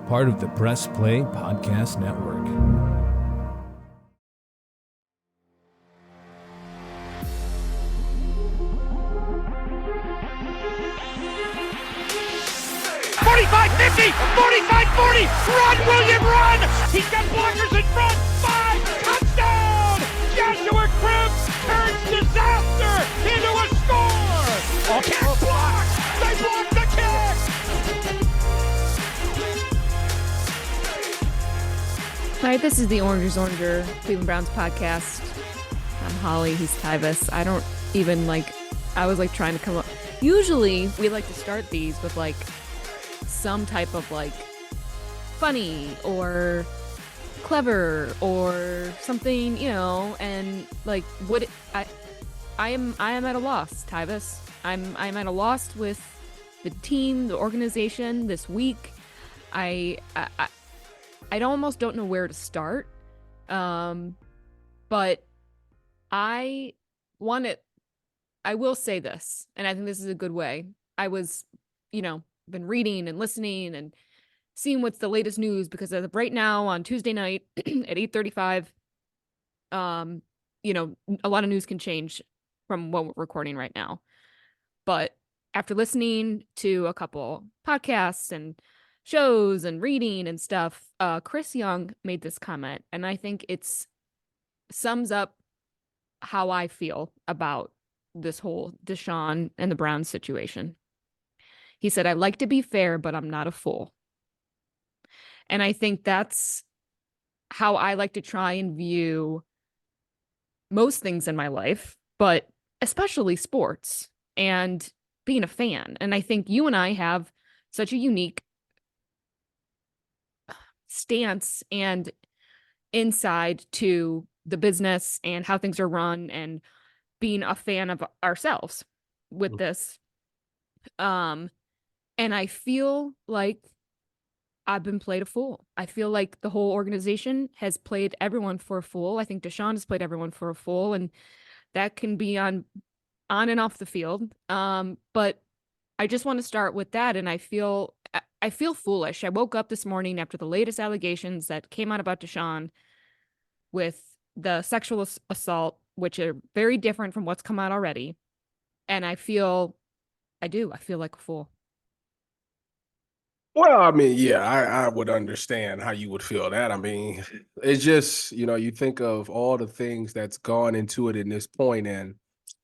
part of the Press Play Podcast Network. Run, William, run! He's got blockers in front. 5, touchdown! Joshua Cribbs turns disaster into a score! Kick blocked! They blocked the kick! Hi, this is the Orangers Oranger, Cleveland Browns podcast. I'm Holly, he's Tyvis. I was trying to come up. Usually we like to start these with some type of funny or clever or something, and I am at a loss, Tyvis. I'm at a loss with the team, the organization this week. I almost don't know where to start. But I will say this, and I think this is a good way. I was, been reading and listening and seeing what's the latest news, because as of right now on Tuesday night at 8:35, a lot of news can change from what we're recording right now. But after listening to a couple podcasts and shows and reading and stuff, Chris Young made this comment, and I think it's sums up how I feel about this whole DeShaun and the Browns situation. He said, "I like to be fair, but I'm not a fool." And I think that's how I like to try and view most things in my life, but especially sports and being a fan. And I think you and I have such a unique stance and insight to the business and how things are run, and being a fan of ourselves with this. And I feel like I've been played a fool. I feel like the whole organization has played everyone for a fool. I think DeShaun has played everyone for a fool, and that can be on and off the field. But I just want to start with that, and I feel foolish. I woke up this morning after the latest allegations that came out about DeShaun with the sexual assault, which are very different from what's come out already. And I feel like a fool. Well, I mean, yeah, I would understand how you would feel that. I mean, it's just, you think of all the things that's gone into it in this point, and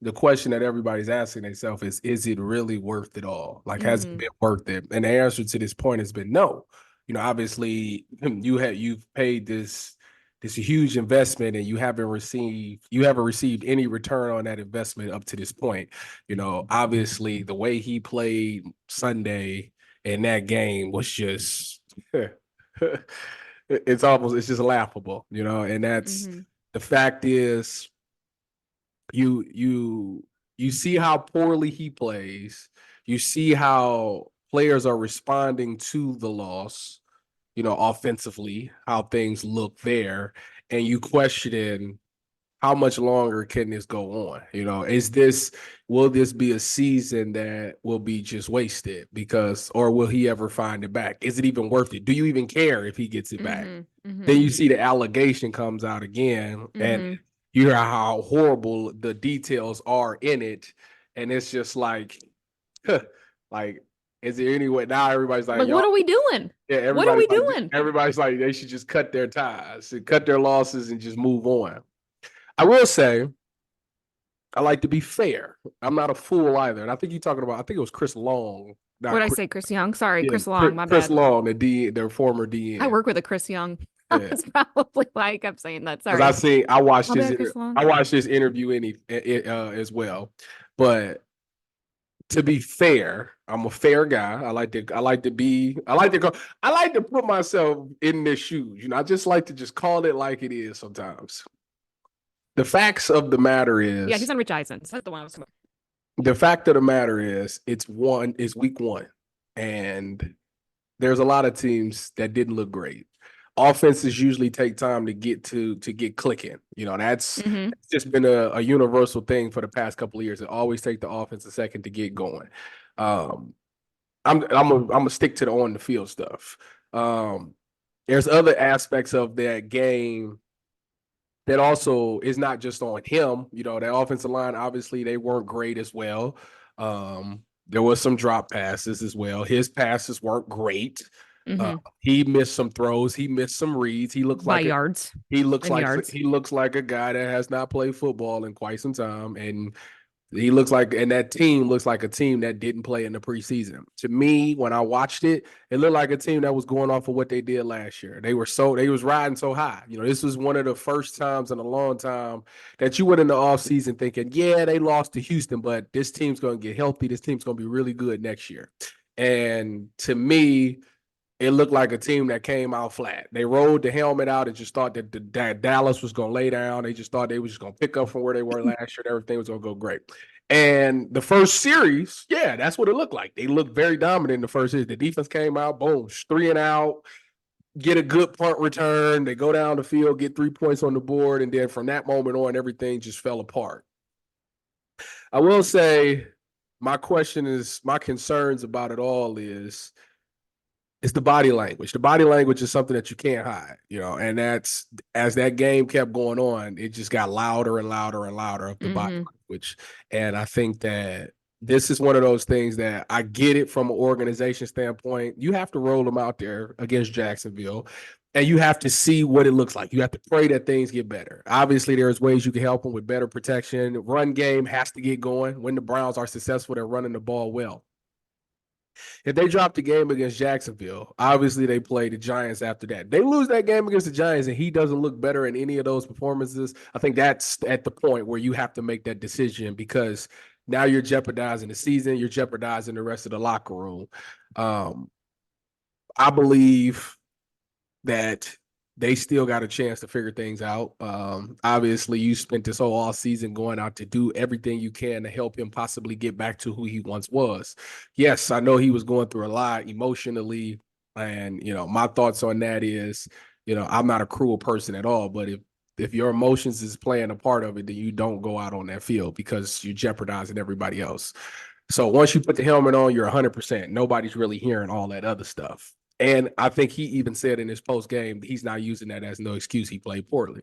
the question that everybody's asking themselves is it really worth it all? Has it been worth it? And the answer to this point has been no. Obviously, you've paid this huge investment, and you haven't received any return on that investment up to this point. Obviously, the way he played Sunday in that game was just it's just laughable, and that's the fact is you see how poorly he plays, you see how players are responding to the loss, offensively, how things look there, and you question how much longer can this go on? Will this be a season that will be just wasted or will he ever find it back? Is it even worth it? Do you even care if he gets it back? Then you see the allegation comes out again, and you hear how horrible the details are in it. And it's just is there any way? Now everybody's like, what are we doing? Yeah, what are we doing? Everybody's like, they should just cut their ties and cut their losses and just move on. I will say, I like to be fair. I'm not a fool either. And I think you're talking about, I think it was Chris Long. What did I say, Chris Young? Sorry, Yeah, Chris Long, my bad. Chris Long, their former DN. I work with a Chris Young. Yeah. That's probably why I kept saying that. Sorry. I watched My this interview as well. But to be fair, I'm a fair guy. I like to put myself in their shoes. I just like to just call it like it is sometimes. The facts of the matter is, yeah, he's on Rich Eisen. That's the one I was talking about. The fact of the matter is, it's week one, and there's a lot of teams that didn't look great. Offenses usually take time to get clicking. That's just been a universal thing for the past couple of years. It always takes the offense a second to get going. I'm gonna stick to the on the field stuff. There's other aspects of that game that also is not just on him. You know, that offensive line, obviously, they weren't great as well. There was some drop passes as well. His passes weren't great. He missed some throws. He missed some reads. He looks by like yards. he looks and like yards. he looks like a guy that has not played football in quite some time, and he looks like, and that team looks like a team that didn't play in the preseason. To me, when I watched it, it looked like a team that was going off of what they did last year. They was riding so high. You know, this was one of the first times in a long time that you went in the offseason thinking, yeah, they lost to Houston, but this team's going to get healthy. This team's going to be really good next year. And to me, it looked like a team that came out flat. They rolled the helmet out and just thought that Dallas was going to lay down. They just thought they was just going to pick up from where they were last year. Everything was going to go great. And the first series, yeah, that's what it looked like. They looked very dominant in the first series. The defense came out, boom, 3 and out, get a good punt return. They go down the field, get 3 points on the board. And then from that moment on, everything just fell apart. I will say my concerns about it all is – it's the body language. The body language is something that you can't hide, you know, and that's, as that game kept going on, it just got louder and louder and louder of the body language. And I think that this is one of those things that I get it from an organization standpoint. You have to roll them out there against Jacksonville, and you have to see what it looks like. You have to pray that things get better. Obviously, there's ways you can help them with better protection. Run game has to get going. When the Browns are successful, they're running the ball well. If they drop the game against Jacksonville, obviously they play the Giants after that. They lose that game against the Giants and he doesn't look better in any of those performances. I think that's at the point where you have to make that decision, because now you're jeopardizing the season. You're jeopardizing the rest of the locker room. I believe that they still got a chance to figure things out. Obviously, you spent this whole off season going out to do everything you can to help him possibly get back to who he once was. Yes, I know he was going through a lot emotionally, and you know, my thoughts on that is, you know, I'm not a cruel person at all, but if your emotions is playing a part of it, then you don't go out on that field, because you're jeopardizing everybody else. So once you put the helmet on, you're 100%. Nobody's really hearing all that other stuff. And I think he even said in his post game, he's not using that as no excuse. He played poorly.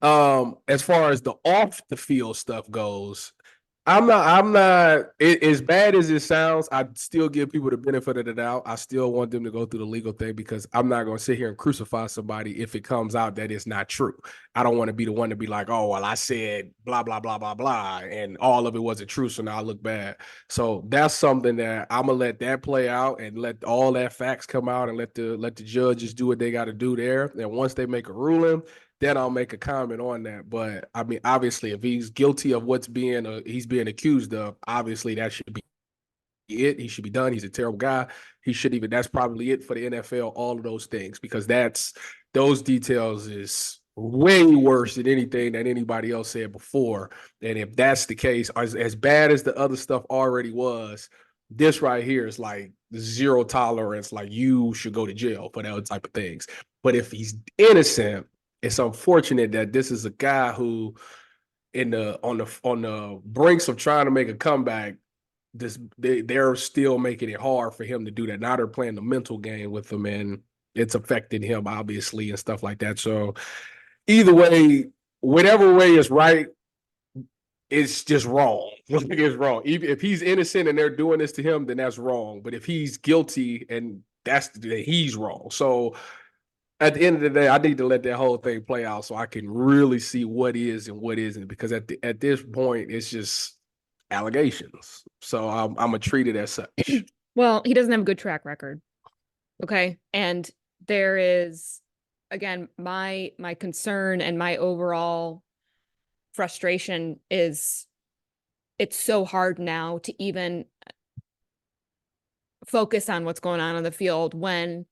As far as the off the field stuff goes, I'm not as bad as it sounds. I still give people the benefit of the doubt. I still want them to go through the legal thing, because I'm not going to sit here and crucify somebody if it comes out that it's not true. I don't want to be the one to be like, oh, well, I said blah, blah, blah, blah, blah, and all of it wasn't true, so now I look bad. So that's something that I'm going to let that play out and let all that facts come out, and let the judges do what they got to do there. And once they make a ruling, then I'll make a comment on that. But I mean, obviously, if he's guilty of what's he's being accused of, obviously that should be it. He should be done. He's a terrible guy. That's probably it for the NFL, all of those things, because those details is way worse than anything that anybody else said before. And if that's the case, as bad as the other stuff already was, this right here is like zero tolerance. Like, you should go to jail for that type of things. But if he's innocent, it's unfortunate that this is a guy who, on the brinks of trying to make a comeback, they're still making it hard for him to do that. Now they're playing the mental game with him, and it's affecting him obviously and stuff like that. So either way, whatever way is right, it's just wrong. It's wrong. Even if he's innocent and they're doing this to him, then that's wrong. But if he's guilty, and he's wrong. So at the end of the day, I need to let that whole thing play out so I can really see what is and what isn't, because at this point, it's just allegations. So I'm gonna treat it as such. Well, he doesn't have a good track record. Okay. And there is, again, my concern and my overall frustration is, it's so hard now to even focus on what's going on the field when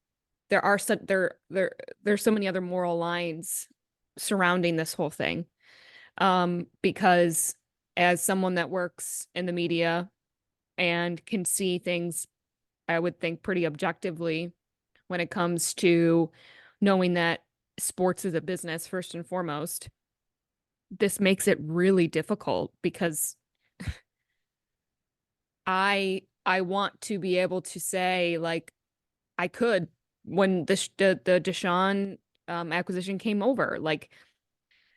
there are there's so many other moral lines surrounding this whole thing. Because as someone that works in the media and can see things, I would think, pretty objectively when it comes to knowing that sports is a business first and foremost, this makes it really difficult, because I I want to be able to say, like, I could when the DeShaun acquisition came over. Like,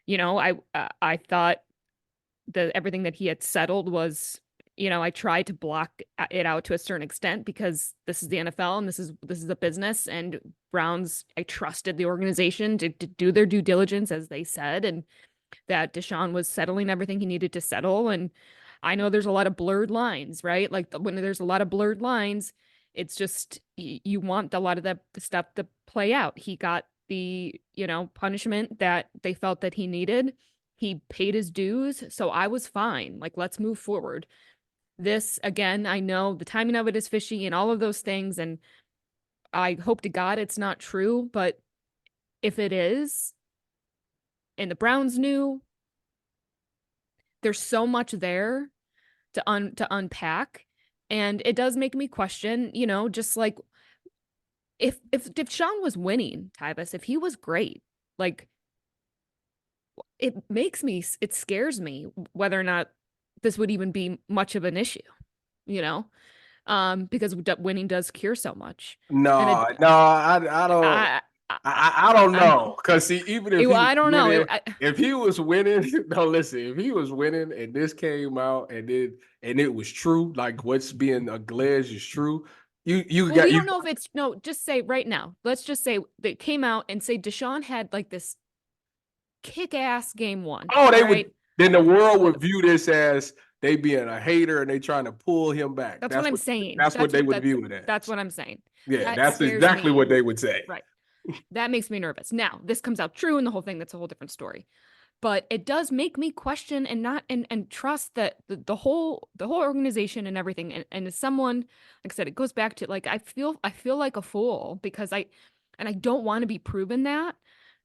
I thought that everything that he had settled was, I tried to block it out to a certain extent because this is the NFL and this is a business, and Browns, I trusted the organization to do their due diligence, as they said, and that DeShaun was settling everything he needed to settle. And I know there's a lot of blurred lines, right? Like when there's a lot of blurred lines, it's just you want a lot of the stuff to play out. He got the, punishment that they felt that he needed. He paid his dues, so I was fine. Like, let's move forward. This, again, I know the timing of it is fishy and all of those things, and I hope to God it's not true, but if it is, and the Browns knew, there's so much there to unpack, and it does make me question, just like if Sean was winning, Tyvis, if he was great, like it scares me whether or not this would even be much of an issue, because winning does cure so much. No, I don't. I don't know, because see, even if he I don't know. if he was winning, no, listen, if he was winning and this came out and it was true, like what's being alleged is true, we don't know if it's just say right now. Let's just say that came out and say DeShaun had like this kick-ass game one. Oh, they would. Then the world would view this as they being a hater and they trying to pull him back. That's what I'm saying. That's what they would view it as. That's what I'm saying. Yeah, that's exactly what they would say. Right. That makes me nervous. Now, this comes out true and the whole thing, that's a whole different story. But it does make me question and trust that the whole organization and everything. And as someone, like I said, it goes back to, like, I feel like a fool because I don't want to be proven that.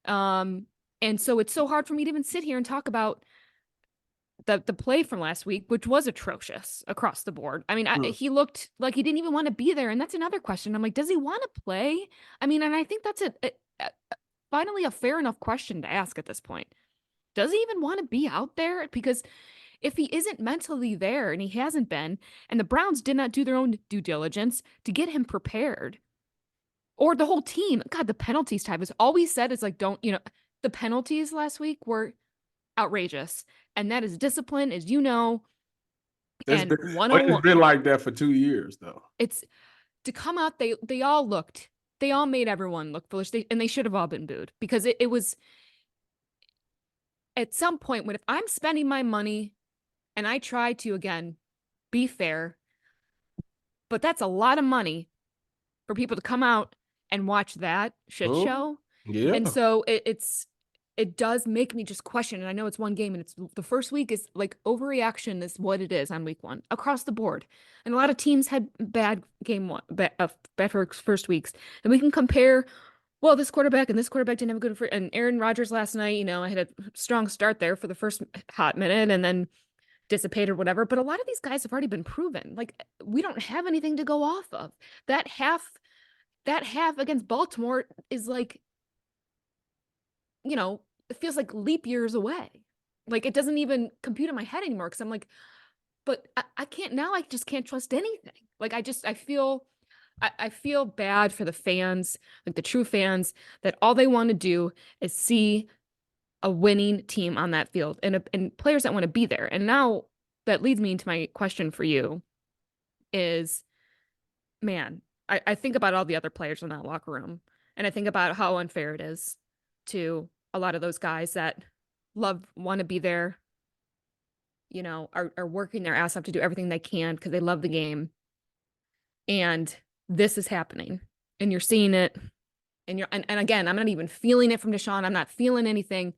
And so it's so hard for me to even sit here and talk about the play from last week, which was atrocious across the board. I mean, he looked like he didn't even want to be there. And that's another question. I'm like, does he want to play? I mean, and I think that's finally a fair enough question to ask at this point. Does he even want to be out there? Because if he isn't mentally there, and he hasn't been, and the Browns did not do their own due diligence to get him prepared, or the whole team, God, the penalties type is all we said is like, the penalties last week were outrageous. And that is discipline, as you know. It's been like that for 2 years, though. It's to come out. They all made everyone look foolish. They should have all been booed, because it was at some point when, if I'm spending my money and I try to, again, be fair, but that's a lot of money for people to come out and watch that shit show. Yeah. And so it does make me just question. And I know it's one game and it's the first week is like overreaction is what it is on week one across the board. And a lot of teams had bad first weeks, and we can compare, well, this quarterback and this quarterback didn't have a good, and Aaron Rodgers last night, I had a strong start there for the first hot minute and then dissipated or whatever. But a lot of these guys have already been proven. Like, we don't have anything to go off of. That half against Baltimore is like, it feels like leap years away. Like, it doesn't even compute in my head anymore, because I'm like, but I can't now. I just can't trust anything. Like, I feel bad for the fans, like the true fans, that all they want to do is see a winning team on that field and players that want to be there. And now that leads me into my question for you is, man, I think about all the other players in that locker room, and I think about how unfair it is to a lot of those guys that want to be there, are working their ass off to do everything they can because they love the game. And this is happening, and you're seeing it, and again, I'm not even feeling it from DeShaun. I'm not feeling anything.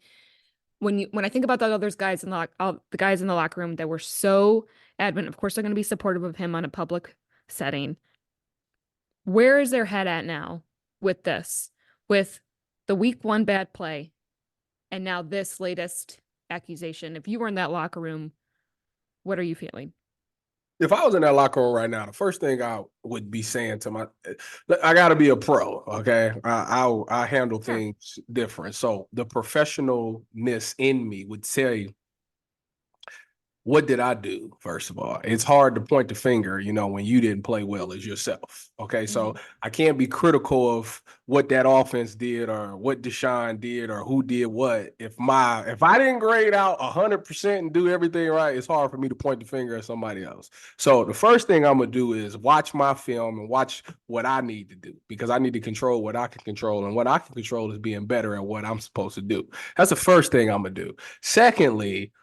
When I think about the other guys the guys in the locker room that were so adamant, of course they're going to be supportive of him on a public setting. Where is their head at now with this, with the week one bad play, and now this latest accusation? If you were in that locker room, what are you feeling? If I was in that locker room right now, the first thing I would be saying to I got to be a pro, okay? I handle things different. So the professionalness in me would say, what did I do? First of all, it's hard to point the finger, when you didn't play well as yourself. Okay. So I can't be critical of what that offense did or what DeShaun did or who did what. If I didn't grade out 100% and do everything right, it's hard for me to point the finger at somebody else. So the first thing I'm going to do is watch my film and watch what I need to do, because I need to control what I can control. And what I can control is being better at what I'm supposed to do. That's the first thing I'm going to do. Secondly,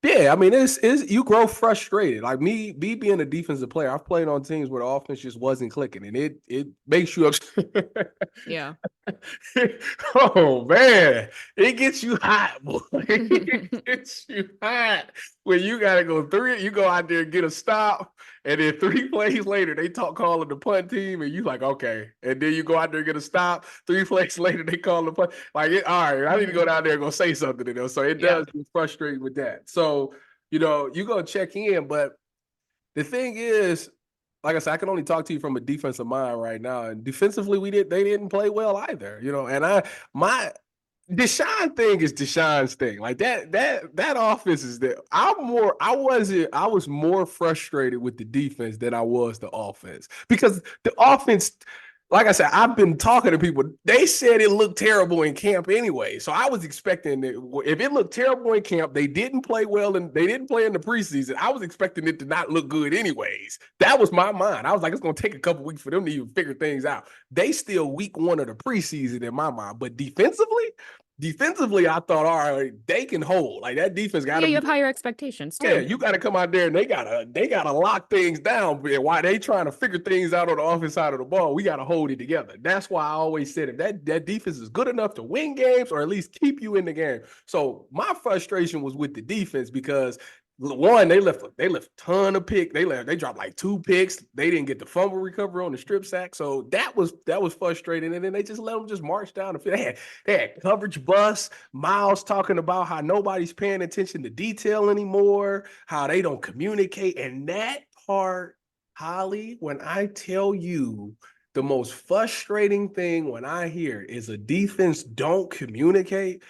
yeah, I mean, it's you grow frustrated. Like me being a defensive player, I've played on teams where the offense just wasn't clicking, and it makes you upset. Yeah. Oh man, it gets you hot, boy. It gets you hot when you gotta go three. You go out there and get a stop, and then 3 plays later they calling the punt team, and you like, okay, and then you go out there and get a stop. 3 plays later they call the punt. Like, all right, I need to go down there and go say something to them. So it does get frustrating with that. So you go check in, but the thing is, like I said, I can only talk to you from a defensive mind right now. And defensively, they didn't play well either, and my DeShaun thing is DeShaun's thing. Like that offense is there. I was more frustrated with the defense than I was the offense, because the offense, like I said, I've been talking to people. They said it looked terrible in camp anyway. So I was expecting that if it looked terrible in camp, they didn't play well and they didn't play in the preseason. I was expecting it to not look good anyways. That was my mind. I was like, it's going to take a couple weeks for them to even figure things out. They still week 1 of the preseason in my mind. But defensively, I thought, all right, they can hold. Like that defense got to you have higher expectations too. Yeah, you got to come out there and they gotta lock things down. While they trying to figure things out on the offense side of the ball, we got to hold it together. That's why I always said if that defense is good enough to win games or at least keep you in the game. So my frustration was with the defense because one, they left a ton of picks. They dropped like 2 picks. They didn't get the fumble recovery on the strip sack. So that was frustrating. And then they just let them just march down the field. They had coverage busts. Miles talking about how nobody's paying attention to detail anymore, how they don't communicate. And that part, Holly, when I tell you the most frustrating thing when I hear is a defense don't communicate.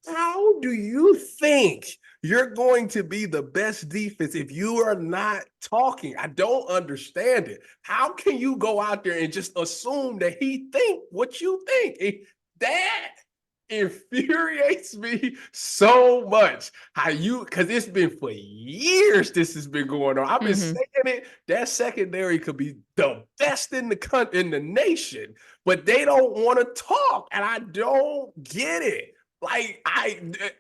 How do you think you're going to be the best defense if you are not talking? I don't understand it. How can you go out there and just assume that he think what you think? That infuriates me so much. Because it's been for years this has been going on. I've been saying it. That secondary could be the best in the nation, but they don't want to talk, and I don't get it. Like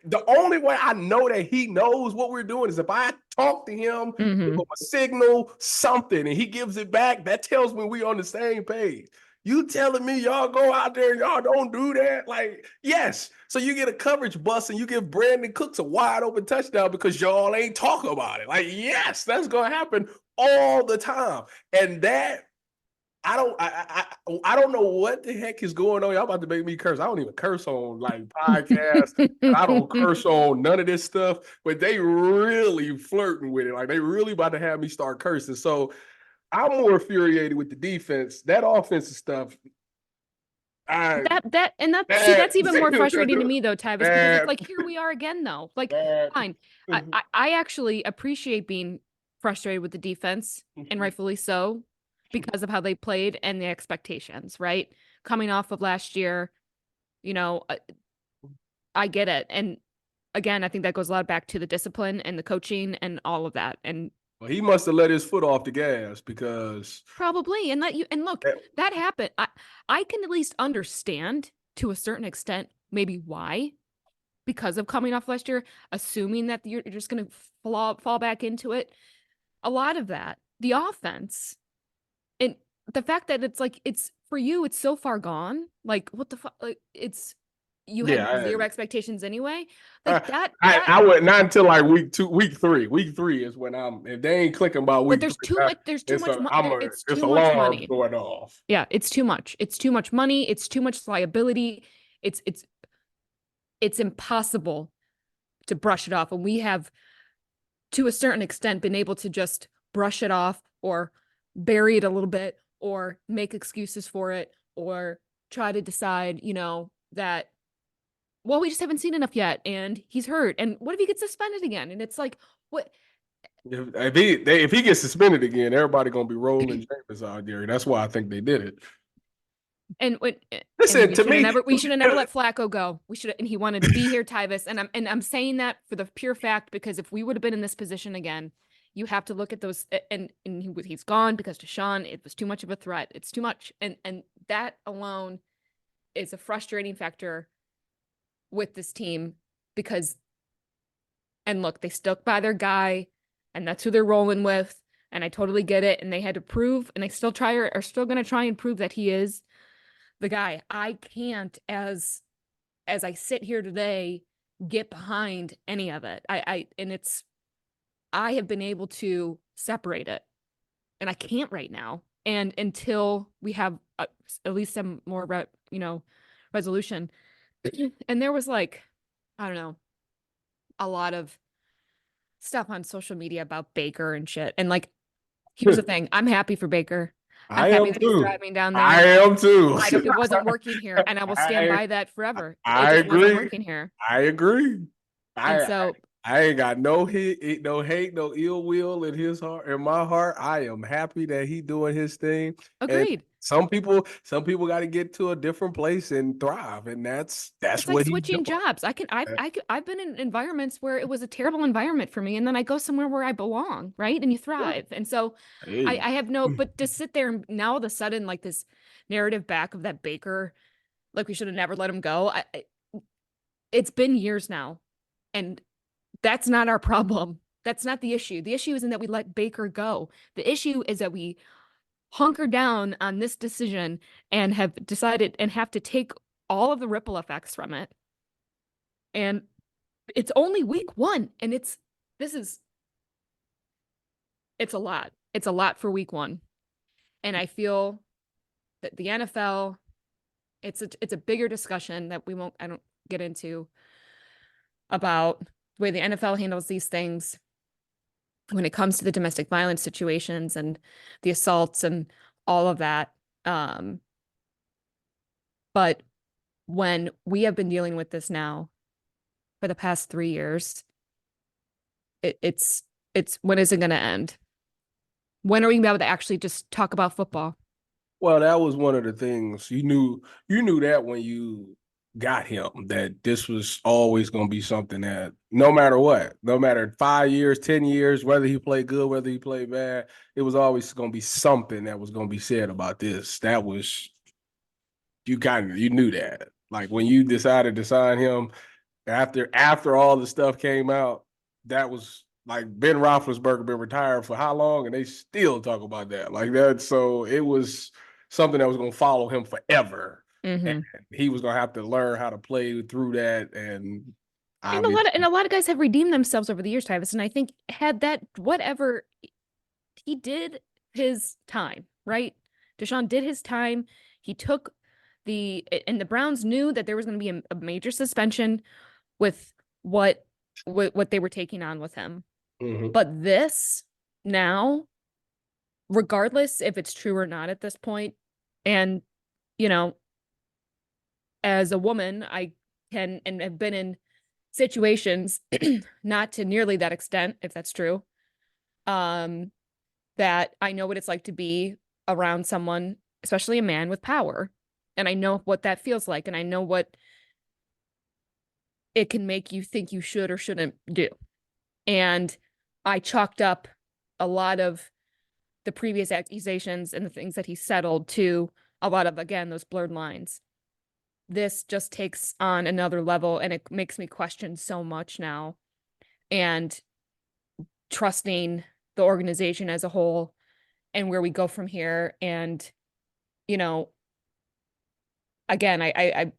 the only way I know that he knows what we're doing is if I talk to him, give him a signal, something, and he gives it back. That tells me we on the same page. You telling me y'all go out there and y'all don't do that? Like, yes. So you get a coverage bust and you give Brandon Cooks a wide open touchdown because y'all ain't talking about it. Like, yes, that's gonna happen all the time. And that I don't know what the heck is going on. Y'all about to make me curse. I don't even curse on like podcasts. I don't curse on none of this stuff, but they really flirting with it. Like they really about to have me start cursing. So I'm more infuriated with the defense. That offensive stuff. That's even more frustrating to me though, Tyvis, because it's like here we are again though. Like fine. I actually appreciate being frustrated with the defense, and rightfully so, because of how they played and the expectations, right? Coming off of last year, I get it. And again, I think that goes a lot back to the discipline and the coaching and all of that. And well, he must have let his foot off the gas because probably. And look, that happened. I can at least understand to a certain extent maybe why, because of coming off last year, assuming that you're just going to fall back into it. A lot of that, the offense, and the fact that it's for you, it's so far gone. Like, what the fuck? Like, you had zero expectations anyway. Like that. I would not until like week 3. Week 3 is when if they ain't clicking by week. But there's too much. There's too much money. It's too much money going off. Yeah, it's too much. It's too much money. It's too much liability. It's impossible to brush it off, and we have, to a certain extent, been able to just brush it off or bury it a little bit or make excuses for it or try to decide, that, well, we just haven't seen enough yet and he's hurt. And what if he gets suspended again? And it's like, What If he gets suspended again, everybody gonna be rolling Jameis out there. That's why I think they did it. and what and Listen to me. we should have never let Flacco go. We should and he wanted to be here, Tyvis. And I'm saying that for the pure fact because if we would have been in this position again, you have to look at those and he's gone because DeShaun, it was too much of a threat. It's too much. And that alone is a frustrating factor with this team because and look, they stuck by their guy and that's who they're rolling with. And I totally get it. And they had to prove, and they still are still going to try and prove that he is the guy. I can't, as I sit here today, get behind any of it. I have been able to separate it, and I can't right now. And until we have at least some more, resolution. And there was like, I don't know, a lot of stuff on social media about Baker and shit. And like, here's the thing: I'm happy for Baker. I'm I happy am that he's too. driving down there. I am too. It wasn't working here, and I will stand by that forever. It just wasn't working here. I agree. And so I ain't got no hate, no ill will in his heart, in my heart. I am happy that he doing his thing. agreed. And some people got to get to a different place and thrive, and that's It's what like he's switching doing. jobs. I've been in environments where it was a terrible environment for me, and then I go somewhere where I belong, right? And you thrive. And so Hey. I have no, but to sit there and now all of a sudden, like this narrative back of that Baker, like we should have never let him go. It's been years now, and that's not our problem. That's not the issue. The issue isn't that we let Baker go. The issue is that we hunker down on this decision and have decided and have to take all of the ripple effects from it. And it's only week 1, and it's a lot. It's a lot for week 1. And I feel that the NFL, it's a bigger discussion that I don't get into about the way the NFL handles these things when it comes to the domestic violence situations and the assaults and all of that. But when we have been dealing with this now for the past 3 years, it's when is it going to end? When are we going to be able to actually just talk about football? Well, that was one of the things you knew that when you got him, that this was always going to be something that no matter 5 years, 10 years, whether he played good, whether he played bad, it was always going to be something that was going to be said about this. That was, you knew that. Like when you decided to sign him after all the stuff came out, that was like Ben Roethlisberger been retired for how long, and they still talk about that like that. So it was something that was going to follow him forever, and he was going to have to learn how to play through that. And a lot of guys have redeemed themselves over the years, Tyvis. And I think had that whatever he did his time, right? DeShaun did his time. He took and the Browns knew that there was going to be a major suspension with what they were taking on with him. But this now, regardless if it's true or not at this point, and as a woman, I can and have been in situations, not to nearly that extent, if that's true, that I know what it's like to be around someone, especially a man with power. And I know what that feels like. And I know what it can make you think you should or shouldn't do. And I chalked up a lot of the previous accusations and the things that he settled to a lot of, again, those blurred lines. This just takes on another level, and it makes me question so much now, and trusting the organization as a whole and where we go from here. And, again, I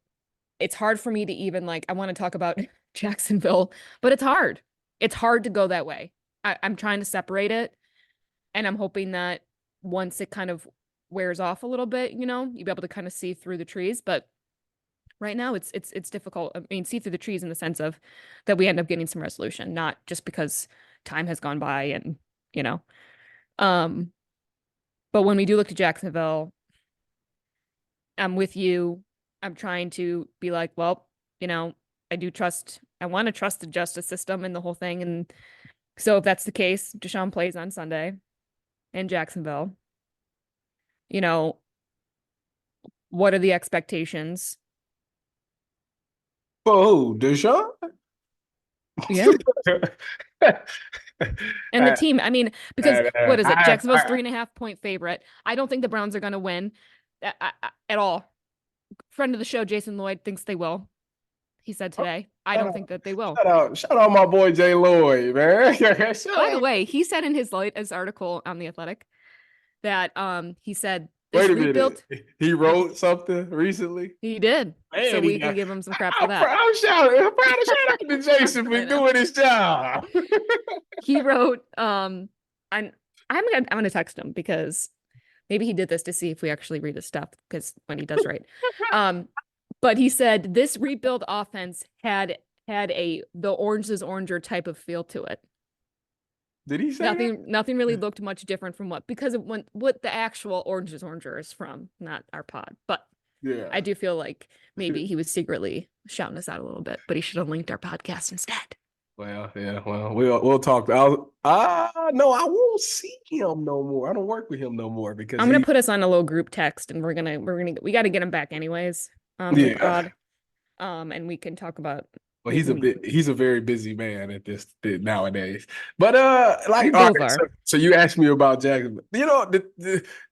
it's hard for me to even I want to talk about Jacksonville, but it's hard. It's hard to go that way. I'm trying to separate it, and I'm hoping that once it kind of wears off a little bit, you'll be able to kind of see through the trees. But right now it's difficult. I mean, see through the trees in the sense of that we end up getting some resolution, not just because time has gone by and, but when we do look to Jacksonville, I'm with you. I'm trying to be like, well, I want to trust the justice system and the whole thing. And So if that's the case, DeShaun plays on Sunday in Jacksonville. You know, what are the expectations? Oh, DeShaun? Yeah. And the team, I mean, because what is it? Jacksonville's 3.5-point favorite. I don't think the Browns are going to win at all. Friend of the show, Jason Lloyd, thinks they will. He said today. I don't think that they will. Shout out my boy Jay Lloyd, man. By the way, he said in his latest article on The Athletic that he said this Wait a rebuilt. minute. He wrote something recently. He did. Man, so we can give him some crap for that. I'm proud to shout out to Jason for doing his job. He wrote, I'm gonna text him because maybe he did this to see if we actually read his stuff, because when he does write. But he said this rebuild offense had the orange is oranger type of feel to it. Did he say nothing really looked much different from what the actual orange is oranger is from, not our pod. But yeah, I do feel like maybe he was secretly shouting us out a little bit, but he should have linked our podcast instead. Well, yeah, we'll talk. No, I won't see him no more. I don't work with him no more because I'm gonna put us on a little group text, and we got to get him back anyways. Thank God. And we can talk about. Well, he's a very busy man at this nowadays. But so you asked me about Jackson. You know,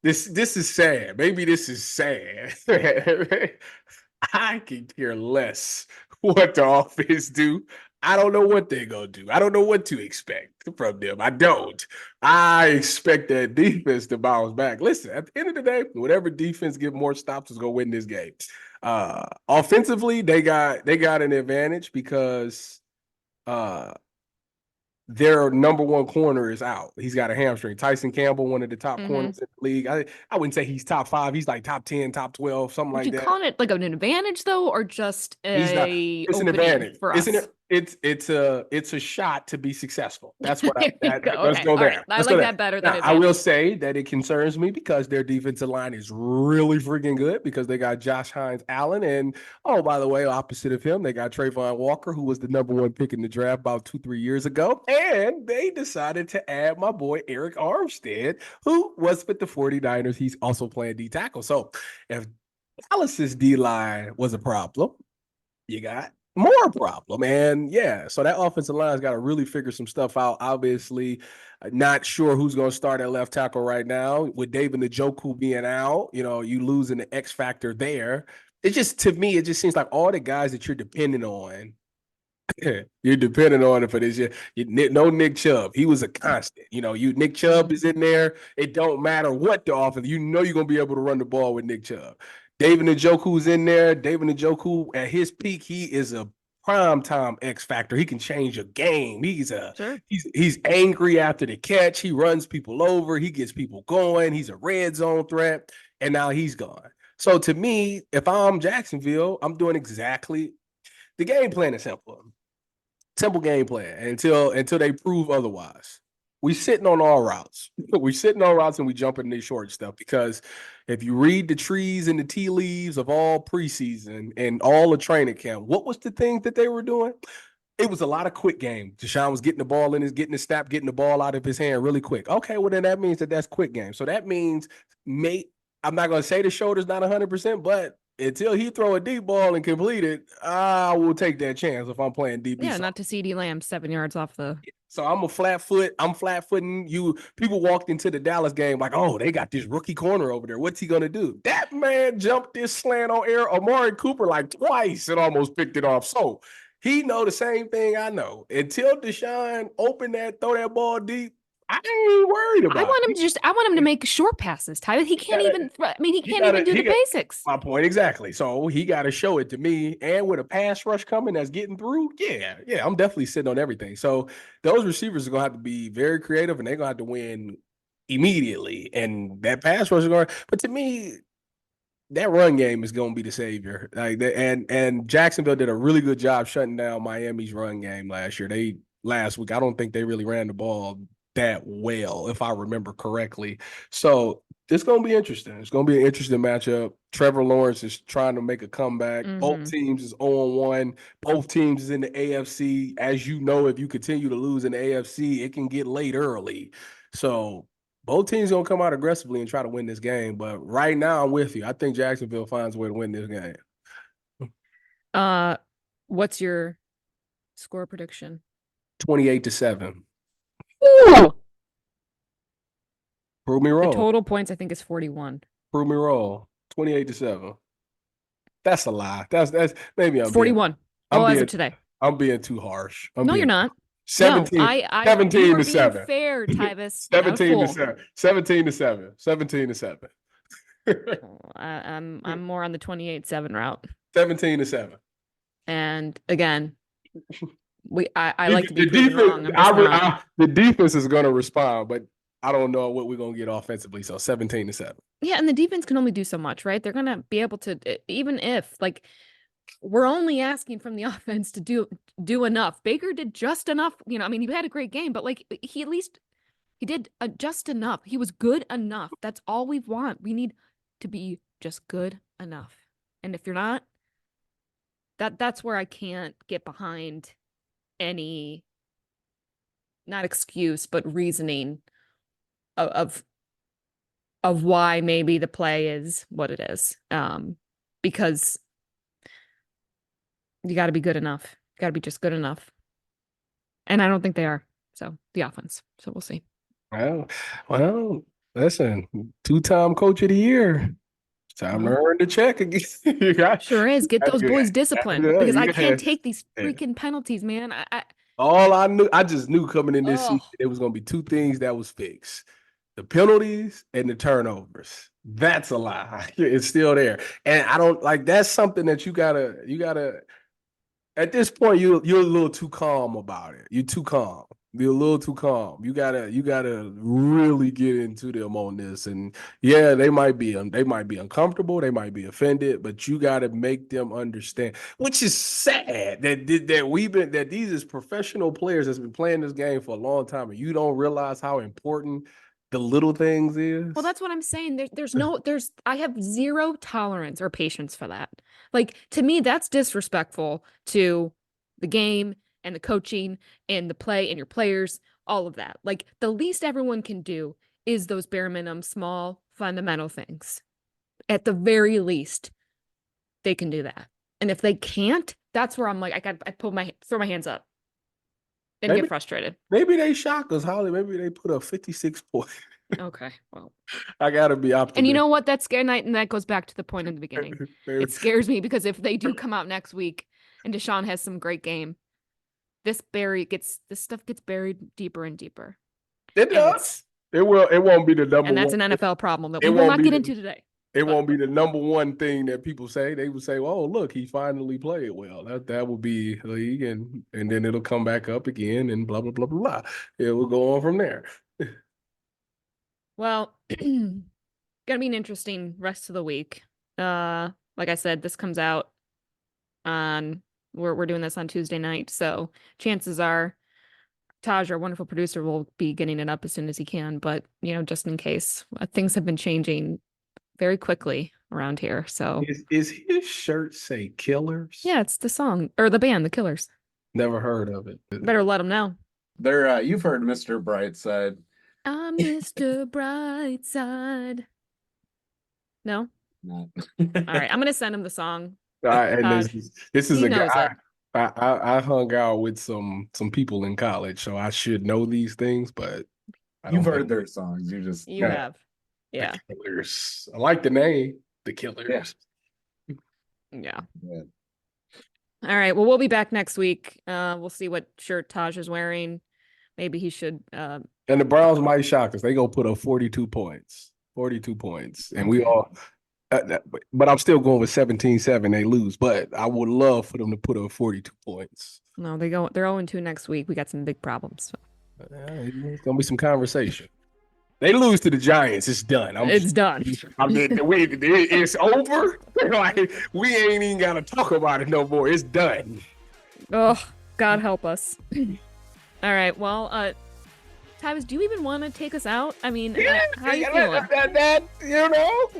this is sad. Maybe this is sad. I can care less what the offense do. I don't know what they're going to do. I don't know what to expect from them. I don't. I expect that defense to bounce back. Listen, at the end of the day, whatever defense get more stops is going to win this game. Offensively, they got an advantage because their number one corner is out. He's got a hamstring. Tyson Campbell, one of the top corners in the league. I wouldn't say he's top 5. He's like top 10, top 12, something like that. Would you call it like an advantage though, or just it's an advantage for us? It's a shot to be successful. That's what let's go there. Right. I like that better than I will say that it concerns me because their defensive line is really freaking good because they got Josh Hines-Allen, and by the way, opposite of him, they got Trayvon Walker, who was the number 1 pick in the draft about 2-3 years ago, and they decided to add my boy Eric Armstead, who was with the 49ers. He's also playing D tackle. So if Dallas's D line was a problem, you got more problem. And yeah, so that offensive line's got to really figure some stuff out. Obviously, not sure who's going to start at left tackle right now. With David Njoku being out, you losing the X factor there. To me, it just seems like all the guys that you're depending on, you're depending on it for this year. No Nick Chubb. He was a constant. Nick Chubb is in there. It don't matter what the offense. You're going to be able to run the ball with Nick Chubb. David Njoku's in there. David Njoku, at his peak, he is a primetime X factor. He can change a game. He's angry after the catch. He runs people over. He gets people going. He's a red zone threat. And now he's gone. So to me, if I'm Jacksonville, I'm doing exactly the game plan is simple. Simple game plan until they prove otherwise. We sitting on all routes. We sitting on routes and we jumping in these short stuff because if you read the trees and the tea leaves of all preseason and all the training camp, what was the thing that they were doing? It was a lot of quick game. DeShaun was getting the ball getting the ball out of his hand really quick. Okay, well then that means that's quick game. So that means I'm not going to say the shoulder's not 100%, but until he throw a deep ball and complete it, I will take that chance if I'm playing DB. Yeah, not to CeeDee Lamb 7 yards off the. So I'm flat-footing you. People walked into the Dallas game like, oh, they got this rookie corner over there. What's he going to do? That man jumped this slant on air, Amari Cooper, like twice and almost picked it off. So he know the same thing I know. Until DeShaun throw that ball deep, I ain't worried about it. I want him to make short passes, Tyvis. He can't even do the basics. My point exactly. So he got to show it to me. And with a pass rush coming that's getting through, yeah, I'm definitely sitting on everything. So those receivers are going to have to be very creative and they're going to have to win immediately. And that pass rush is going to, but to me, that run game is going to be the savior. And Jacksonville did a really good job shutting down Miami's run game last week. I don't think they really ran the ball that well, if I remember correctly. So it's going to be interesting. It's going to be an interesting matchup. Trevor Lawrence is trying to make a comeback. Both teams is 0-1. Both teams is in the AFC. As you know, if you continue to lose in the AFC, it can get late early. So both teams going to come out aggressively and try to win this game. But right now, I'm with you. I think Jacksonville finds a way to win this game. What's your score prediction? 28-7. Ooh! Prove me wrong. The total points, I think, is 41. Prove me wrong. 28-7. That's a lie. That's maybe I'm 41. As of today. I'm being too harsh. You're not. 17. No, 17-7. Being fair, Tyvis. 17-7. 17-7. 17-7. I'm more on the 28-7 route. 17-7. And again, I like to be proven wrong. The defense is going to respond, but I don't know what we're going to get offensively. So 17-7. Yeah, and the defense can only do so much, right? They're going to be able to, even if we're only asking from the offense to do enough. Baker did just enough. He had a great game, but he did just enough. He was good enough. That's all we want. We need to be just good enough. And if you're not, that's where I can't get behind any, not excuse, but reasoning of why maybe the play is what it is. Because you got to be good enough. You got to be just good enough. And I don't think they are. So the offense. So we'll see. Well, listen, 2-time coach of the year. Time to earn the check again. Sure is. Get those boys disciplined because I can't take these freaking penalties, man. I just knew coming in this season, it was going to be two things that was fixed: the penalties and the turnovers. That's a lie. It's still there. And I don't that's something that you gotta, at this point, you're a little too calm about it. You're too calm. You're a little too calm. You gotta really get into them on this. And yeah, they might be uncomfortable. They might be offended, but you gotta make them understand. Which is sad that these is professional players that's been playing this game for a long time, and you don't realize how important the little things is. Well, that's what I'm saying. I have zero tolerance or patience for that. To me, that's disrespectful to the game and the coaching and the play and your players, all of that. The least everyone can do is those bare minimum, small, fundamental things. At the very least, they can do that. And if they can't, that's where I'm I throw my hands up and get frustrated. Maybe they shock us, Holly. Maybe they put up 56 points. Okay, well, I gotta be optimistic. And you know what? That's scary, and that goes back to the point in the beginning. It scares me because if they do come out next week and DeShaun has some great game, this stuff gets buried deeper and deeper. It does. It won't be the number one. And that's an NFL problem that we will not get into today. It won't be the number one thing that people say. They would say, "Oh, look, he finally played well." That would be league, and then it'll come back up again, and blah blah blah blah blah. It will go on from there. Well, gonna be an interesting rest of the week. Like I said, this comes out on we're doing this on Tuesday night, so chances are Taj, our wonderful producer, will be getting it up as soon as he can. But just in case, things have been changing very quickly around here. So is his shirt say Killers? Yeah, it's the song or the band, the Killers. Never heard of it. Better let them know. They're you've heard Mr. Brightside. I'm Mr. Brightside. No? No. All right, I'm gonna send him the song. And this is a guy. It. I hung out with some people in college, so I should know these things, but you've heard their songs. You have. Yeah. The Killers. I like the name, the Killers. Yeah. All right. Well, we'll be back next week. We'll see what shirt Taj is wearing. Maybe he should. And the Browns might shock us. They gonna put up 42 points. 42 points, and we all. But I'm still going with 17-7. They lose, but I would love for them to put up 42 points. No, they're 0-2 next week. We got some big problems. It's gonna be some conversation. They lose to the Giants. It's done. It's done. It's over. We ain't even gotta talk about it no more. It's done. Oh, God help us. All right. Well, Tyvis, do you even want to take us out? I mean, Yeah, how you feeling?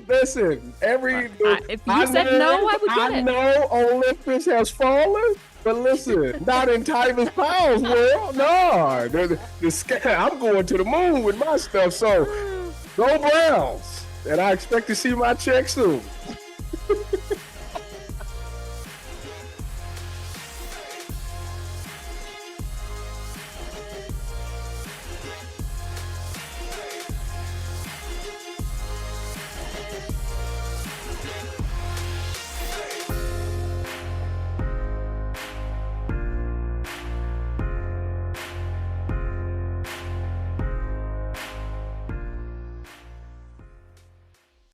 Listen, If you said no, I would get I it. know Olympus has fallen, but listen, not in Tyvis Powell's world. No, the sky, I'm going to the moon with my stuff. So go Browns, and I expect to see my check soon.